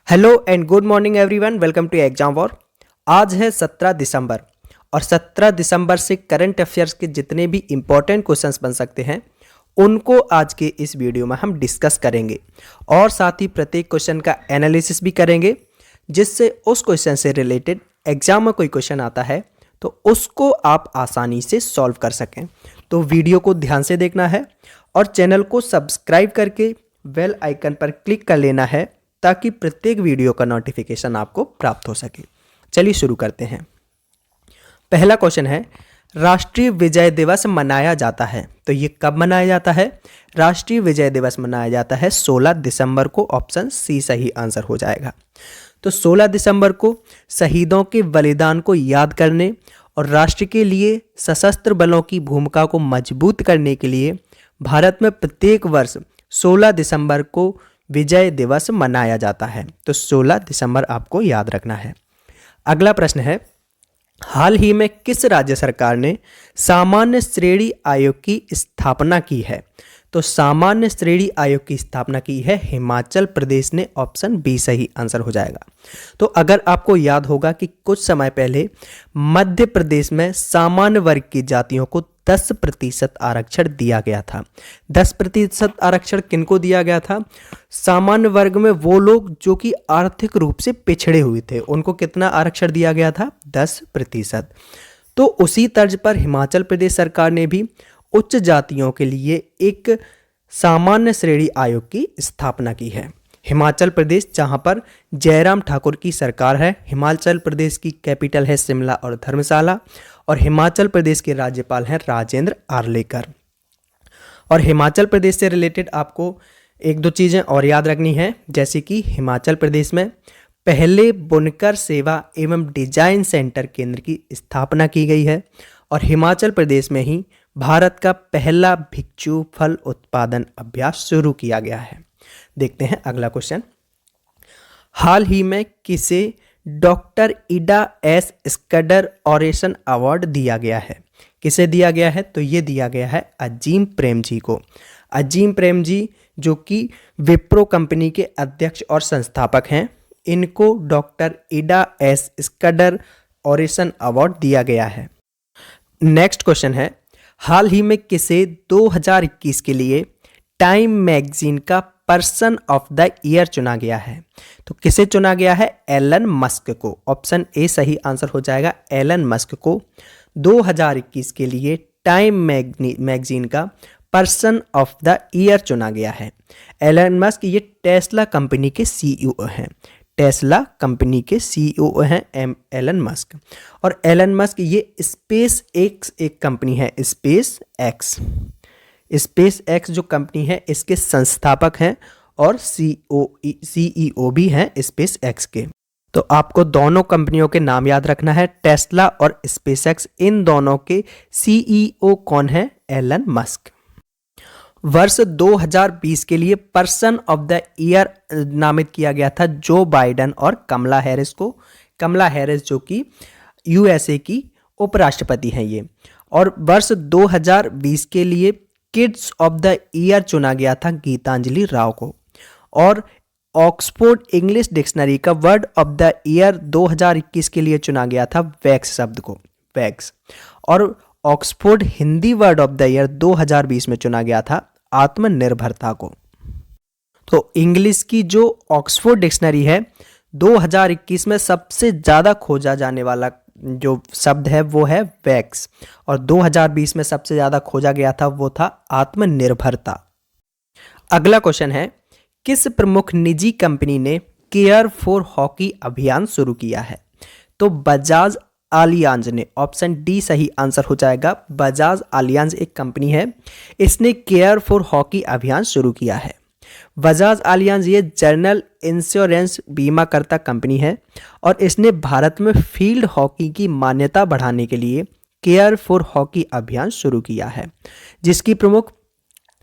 Hello and good morning everyone, welcome to exam war. आज है 17 दिसंबर और 17 दिसंबर से करंट अफेयर्स के जितने भी इम्पोर्टेंट क्वेश्चंस बन सकते हैं उनको आज के इस वीडियो में हम डिस्कस करेंगे और साथ ही प्रत्येक क्वेश्चन का एनालिसिस भी करेंगे, जिससे उस क्वेश्चन से रिलेटेड एग्जाम में कोई क्वेश्चन आता है तो उसको आप आसानी से सॉल्व कर सकें। तो वीडियो को ध्यान से देखना है और चैनल को सब्सक्राइब करके बेल आइकन पर क्लिक कर लेना है ताकि प्रत्येक वीडियो का नोटिफिकेशन आपको प्राप्त हो सके। चलिए शुरू करते हैं। पहला क्वेश्चन है, राष्ट्रीय विजय दिवस मनाया जाता है तो ये कब मनाया जाता है? राष्ट्रीय विजय दिवस मनाया जाता है 16 दिसंबर को। ऑप्शन सी सही आंसर हो जाएगा। तो 16 दिसंबर को शहीदों के बलिदान को याद करने और राष्ट्र के लिए सशस्त्र बलों की भूमिका को मजबूत करने के लिए भारत में प्रत्येक वर्ष 16 दिसंबर को विजय दिवस मनाया जाता है। तो 16 दिसंबर आपको याद रखना है। अगला प्रश्न है, हाल ही में किस राज्य सरकार ने सामान्य श्रेणी आयोग की स्थापना की है? तो सामान्य श्रेणी आयोग की स्थापना की है हिमाचल प्रदेश ने। ऑप्शन बी सही आंसर हो जाएगा। तो अगर आपको याद होगा कि कुछ समय पहले मध्य प्रदेश में सामान्य वर्ग की जातियों को 10% आरक्षण दिया गया था। 10% आरक्षण किनको दिया गया था? सामान्य वर्ग में वो लोग जो कि आर्थिक रूप से पिछड़े हुए थे, उनको कितना आरक्षण दिया गया था? 10%। तो उसी तर्ज पर हिमाचल प्रदेश सरकार ने भी उच्च जातियों के लिए एक सामान्य श्रेणी आयोग की स्थापना की है। हिमाचल प्रदेश, जहां पर जयराम ठाकुर की सरकार है। हिमाचल प्रदेश की कैपिटल है शिमला और धर्मशाला और हिमाचल प्रदेश के राज्यपाल हैं राजेंद्र आर्लेकर। और हिमाचल प्रदेश से रिलेटेड आपको एक दो चीज़ें और याद रखनी है, जैसे कि हिमाचल प्रदेश में पहले बुनकर सेवा एवं डिजाइन सेंटर केंद्र की स्थापना की गई है और हिमाचल प्रदेश में ही भारत का पहला भिक्षु फल उत्पादन अभ्यास शुरू किया गया है। देखते हैं अगला क्वेश्चन। हाल ही में किसे doctor Ida S Scudder oration award दिया गया है? किसे दिया गया है? तो ये दिया गया है अजीम प्रेम जी को। अजीम प्रेम जी जो कि विप्रो कंपनी के अध्यक्ष और संस्थापक हैं, इनको doctor Ida S Scudder oration award दिया गया है। नेक्स्ट क्वेश्चन है, हाल ही में किसे 2021 के लिए टाइम मैगजीन का पर्सन ऑफ द ईयर चुना गया है? तो किसे चुना गया है? एलन मस्क को। ऑप्शन ए सही आंसर हो जाएगा। एलन मस्क को 2021 के लिए टाइम मैगजीन का पर्सन ऑफ द ईयर चुना गया है। एलन मस्क ये टेस्ला कंपनी के सीईओ हैं। टेस्ला कंपनी के सीईओ हैं एलन मस्क। और एलन मस्क ये स्पेस एक्स एक कंपनी है, स्पेस एक्स। स्पेस एक्स जो कंपनी है इसके संस्थापक हैं और सीईओ भी हैं स्पेस एक्स के। तो आपको दोनों कंपनियों के नाम याद रखना है, टेस्ला और स्पेस एक्स। इन दोनों के सीईओ कौन है? Elon Musk. वर्ष 2020 के लिए पर्सन ऑफ द ईयर नामित किया गया था जो बाइडेन और कमला हैरिस को। कमला हैरिस जो कि यूएसए की उपराष्ट्रपति हैं ये। और वर्ष 2020 के लिए किड्स ऑफ द ईयर चुना गया था गीतांजलि राव को। और ऑक्सफोर्ड इंग्लिश डिक्शनरी का वर्ड ऑफ द ईयर 2021 के लिए चुना गया था वैक्स शब्द को, वैक्स। और Oxford Hindi word of the year 2020 में चुना गया था आत्मनिर्भरता को। तो इंग्लिश की जो ऑक्सफोर्ड डिक्शनरी है 2021 में सबसे ज़्यादा खोजा जाने वाला जो शब्द है वो है वैक्स, और 2020 में सबसे ज़्यादा खोजा गया था वो था आत्मनिर्भरता। अगला क्वेश्चन है, किस प्रमुख निजी कंपनी ने केयर फॉर हॉकी अभियान शुरू किया है? तो बजाज आलियांज ने। ऑप्शन डी सही आंसर हो जाएगा। बजाज आलियांज एक कंपनी है, इसने केयर फॉर हॉकी अभियान शुरू किया है। बजाज आलियांज ये जनरल इंश्योरेंस बीमाकर्ता कंपनी है और इसने भारत में फील्ड हॉकी की मान्यता बढ़ाने के लिए केयर फॉर हॉकी अभियान शुरू किया है, जिसकी प्रमुख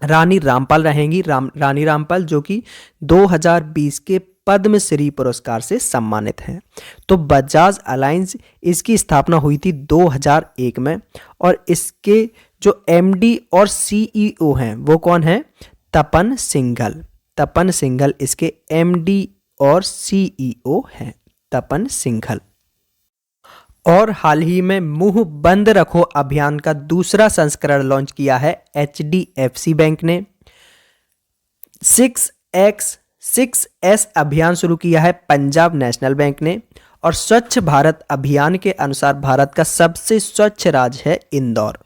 रानी रामपाल रहेंगी। रानी रामपाल जो कि 2020 के पद्मश्री पुरस्कार से सम्मानित हैं। तो बजाज अलायंस इसकी स्थापना हुई थी 2001 में और इसके जो एमडी और सीईओ हैं वो कौन है? तपन सिंघल। तपन सिंघल इसके एमडी और CEO हैं तपन सिंघल। और हाल ही में मुंह बंद रखो अभियान का दूसरा संस्करण लॉन्च किया है HDFC बैंक ने। 6x6S अभियान शुरू किया है पंजाब नेशनल बैंक ने। और स्वच्छ भारत अभियान के अनुसार भारत का सबसे स्वच्छ राज्य है इंदौर।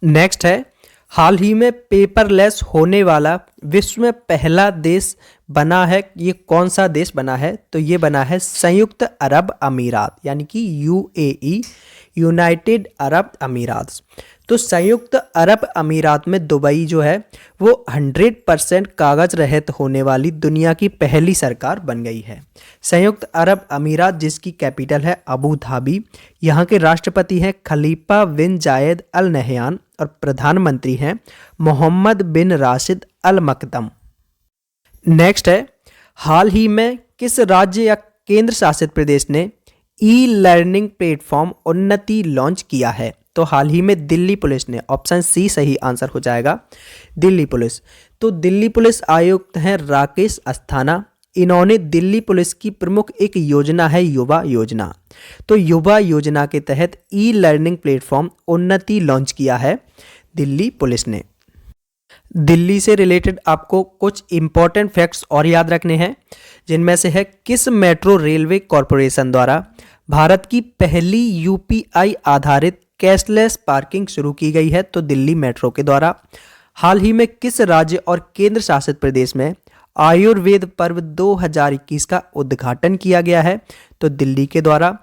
नेक्स्ट है, हाल ही में पेपरलेस होने वाला विश्व में पहला देश बना है। ये कौन सा देश बना है? तो ये बना है संयुक्त अरब अमीरात, यानी कि UAE, यूनाइटेड अरब अमीरात। तो संयुक्त अरब अमीरात में दुबई जो है वो 100% कागज रहित होने वाली दुनिया की पहली सरकार बन गई है। संयुक्त अरब अमीरात जिसकी कैपिटल है अबू धाबी, यहाँ के राष्ट्रपति हैं खलीफा बिन जायद अल नहयान और प्रधानमंत्री हैं मोहम्मद बिन राशिद अल मकदम। नेक्स्ट है, हाल ही में किस राज्य या केंद्र शासित प्रदेश ने ई-लर्निंग प्लेटफॉर्म उन्नति लॉन्च किया है? तो हाल ही में दिल्ली पुलिस ने, ऑप्शन सी सही आंसर हो जाएगा, दिल्ली पुलिस। तो दिल्ली पुलिस आयुक्त हैं राकेश अस्थाना। इन्होंने दिल्ली पुलिस की प्रमुख एक योजना है युवा योजना। तो युवा योजना के तहत ई-लर्निंग प्लेटफॉर्म उन्नति लॉन्च किया है दिल्ली पुलिस ने। दिल्ली से रिलेटेड आपको कुछ इंपॉर्टेंट फैक्ट्स और याद रखने हैं, जिनमें से है किस मेट्रो रेलवे कॉरपोरेशन द्वारा भारत की पहली UPI आधारित कैशलेस पार्किंग शुरू की गई है? तो दिल्ली मेट्रो के द्वारा। हाल ही में किस राज्य और केंद्र शासित प्रदेश में आयुर्वेद पर्व 2021 का उद्घाटन किया गया है? तो दिल्ली के द्वारा।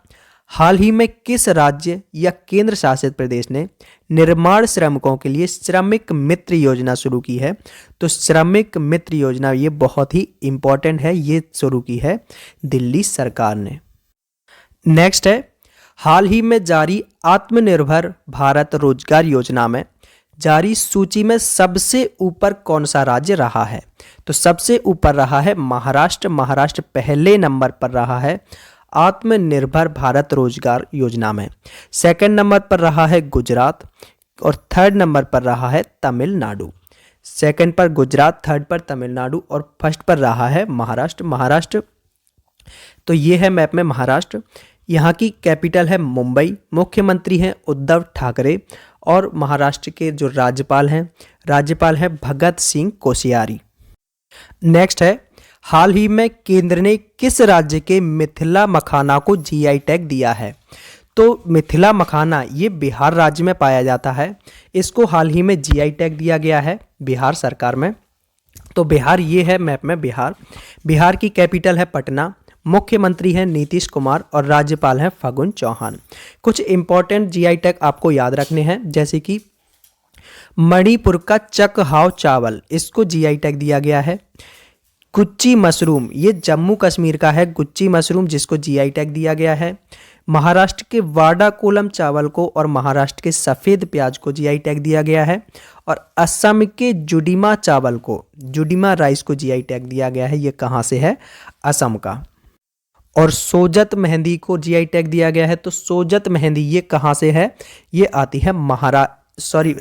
हाल ही में किस राज्य या केंद्र शासित प्रदेश ने निर्माण श्रमिकों के लिए श्रमिक मित्र योजना शुरू की है? तो श्रमिक मित्र योजना ये बहुत ही इंपॉर्टेंट है, ये शुरू की है दिल्ली सरकार ने। नेक्स्ट है, हाल ही में जारी आत्मनिर्भर भारत रोजगार योजना में जारी सूची में सबसे ऊपर कौन सा राज्य रहा है? तो सबसे ऊपर रहा है महाराष्ट्र। महाराष्ट्र पहले नंबर पर रहा है आत्मनिर्भर भारत रोजगार योजना में। सेकंड नंबर पर रहा है गुजरात और थर्ड नंबर पर रहा है तमिलनाडु। सेकंड पर गुजरात, थर्ड पर तमिलनाडु और फर्स्ट पर रहा है महाराष्ट्र। तो ये है मैप में महाराष्ट्र। यहाँ की कैपिटल है मुंबई, मुख्यमंत्री हैं उद्धव ठाकरे और महाराष्ट्र के जो राज्यपाल हैं भगत सिंह कोश्यारी। नेक्स्ट है, हाल ही में केंद्र ने किस राज्य के मिथिला मखाना को GI टैग दिया है? तो मिथिला मखाना ये बिहार राज्य में पाया जाता है। इसको हाल ही में GI टैग दिया गया है बिहार सरकार में। तो बिहार ये है मैप में बिहार। बिहार की कैपिटल है पटना, मुख्यमंत्री हैं नीतीश कुमार और राज्यपाल हैं फागुन चौहान। कुछ इंपॉर्टेंट GI टैग आपको याद रखने हैं, जैसे कि मणिपुर का चकहाव चावल, इसको GI टैग दिया गया है। गुच्ची मशरूम, ये जम्मू कश्मीर का है गुच्ची मशरूम, जिसको GI टैग दिया गया है। महाराष्ट्र के वाडा कोलम चावल को और महाराष्ट्र के सफ़ेद प्याज को GI टैग दिया गया है। और असम के जुडिमा चावल को, जुडिमा राइस को GI टैग दिया गया है। ये कहाँ से है? असम का। और सोजत मेहंदी को GI टैग दिया गया है। तो सोजत मेहंदी ये कहाँ से है? ये आती है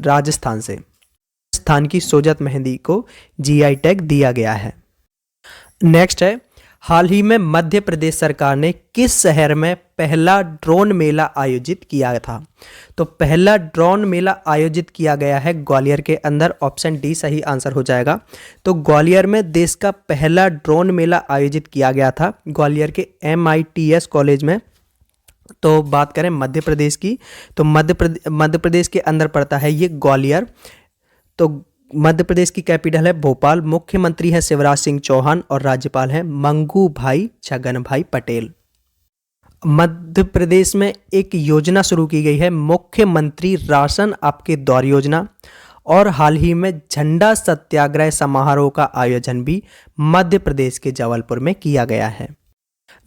राजस्थान से। राजस्थान की सोजत मेहंदी को GI टैग दिया गया है। नेक्स्ट है, हाल ही में मध्य प्रदेश सरकार ने किस शहर में पहला ड्रोन मेला आयोजित किया था? तो पहला ड्रोन मेला आयोजित किया गया है ग्वालियर के अंदर। ऑप्शन डी सही आंसर हो जाएगा। तो ग्वालियर में देश का पहला ड्रोन मेला आयोजित किया गया था ग्वालियर के MITS कॉलेज में। तो बात करें मध्य प्रदेश की, तो मध्य प्रदेश के अंदर पड़ता है ये ग्वालियर। तो मध्य प्रदेश की कैपिटल है भोपाल, मुख्यमंत्री है शिवराज सिंह चौहान और राज्यपाल हैं मंगू भाई छगन भाई पटेल। मध्य प्रदेश में एक योजना शुरू की गई है मुख्यमंत्री राशन आपके द्वार योजना। और हाल ही में झंडा सत्याग्रह समारोह का आयोजन भी मध्य प्रदेश के जबलपुर में किया गया है।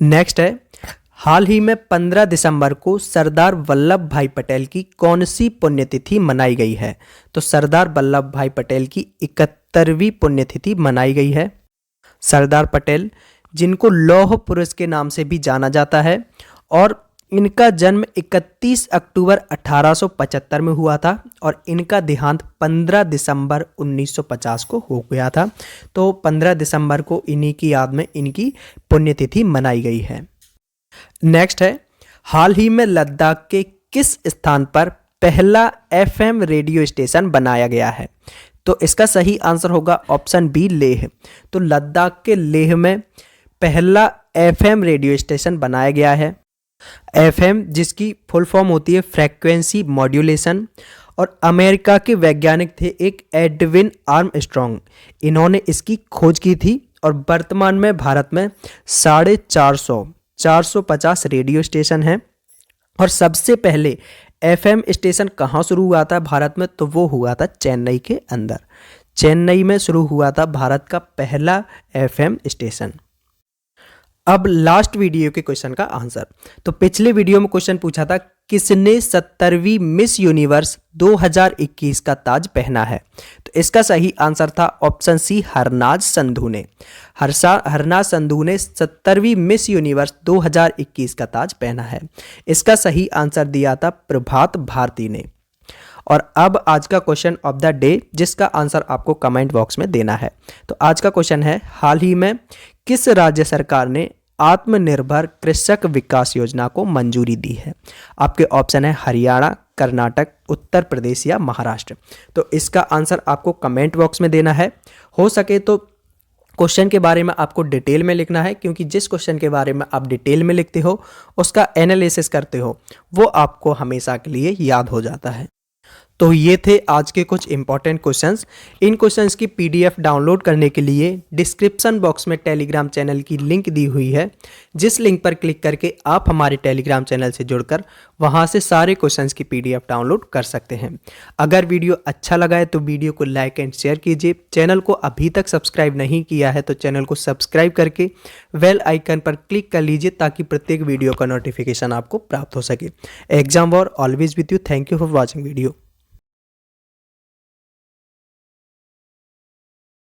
नेक्स्ट है, हाल ही में 15 दिसंबर को सरदार वल्लभ भाई पटेल की कौन सी पुण्यतिथि मनाई गई है? तो सरदार वल्लभ भाई पटेल की 71वीं पुण्यतिथि मनाई गई है। सरदार पटेल जिनको लौह पुरुष के नाम से भी जाना जाता है और इनका जन्म 31 अक्टूबर 1875 में हुआ था और इनका देहांत 15 दिसंबर 1950 को हो गया था। तो 15 दिसंबर को इन्हीं की याद में इनकी पुण्यतिथि मनाई गई है। नेक्स्ट है, हाल ही में लद्दाख के किस स्थान पर पहला FM रेडियो स्टेशन बनाया गया है? तो इसका सही आंसर होगा ऑप्शन बी, लेह। तो लद्दाख के लेह में पहला FM रेडियो स्टेशन बनाया गया है। FM जिसकी फुल फॉर्म होती है फ्रीक्वेंसी मॉड्यूलेशन, और अमेरिका के वैज्ञानिक थे एक एडविन आर्मस्ट्रॉन्ग, इन्होंने इसकी खोज की थी। और वर्तमान में भारत में 450 रेडियो स्टेशन हैं। और सबसे पहले FM स्टेशन कहाँ शुरू हुआ था भारत में? तो वो हुआ था चेन्नई के अंदर। चेन्नई में शुरू हुआ था भारत का पहला FM स्टेशन। अब लास्ट वीडियो के क्वेश्चन का आंसर। तो पिछले वीडियो में क्वेश्चन पूछा था किसने 70वीं मिस यूनिवर्स 2021 का ताज पहना है? तो इसका सही आंसर था ऑप्शन सी, हरनाज संधू ने। हरनाज संधू ने 70वीं मिस यूनिवर्स 2021 का ताज पहना है। इसका सही आंसर दिया था प्रभात भारती ने। और अब आज का क्वेश्चन ऑफ द डे, जिसका आंसर आपको कमेंट बॉक्स में देना है। तो आज का क्वेश्चन है, हाल ही में किस राज्य सरकार ने आत्मनिर्भर कृषक विकास योजना को मंजूरी दी है? आपके ऑप्शन है हरियाणा, कर्नाटक, उत्तर प्रदेश या महाराष्ट्र। तो इसका आंसर आपको कमेंट बॉक्स में देना है। हो सके तो क्वेश्चन के बारे में आपको डिटेल में लिखना है, क्योंकि जिस क्वेश्चन के बारे में आप डिटेल में लिखते हो, उसका एनालिसिस करते हो, वो आपको हमेशा के लिए याद हो जाता है। तो ये थे आज के कुछ इंपॉर्टेंट क्वेश्चंस। इन क्वेश्चंस की PDF डाउनलोड करने के लिए डिस्क्रिप्शन बॉक्स में टेलीग्राम चैनल की लिंक दी हुई है, जिस लिंक पर क्लिक करके आप हमारे टेलीग्राम चैनल से जुड़कर वहां से सारे क्वेश्चंस की PDF डाउनलोड कर सकते हैं। अगर वीडियो अच्छा लगा है तो वीडियो को लाइक एंड शेयर कीजिए। चैनल को अभी तक सब्सक्राइब नहीं किया है तो चैनल को सब्सक्राइब करके बेल आइकन पर क्लिक कर लीजिए, ताकि प्रत्येक वीडियो का नोटिफिकेशन आपको प्राप्त हो सके। Exam war always with you. Thank you for watching video.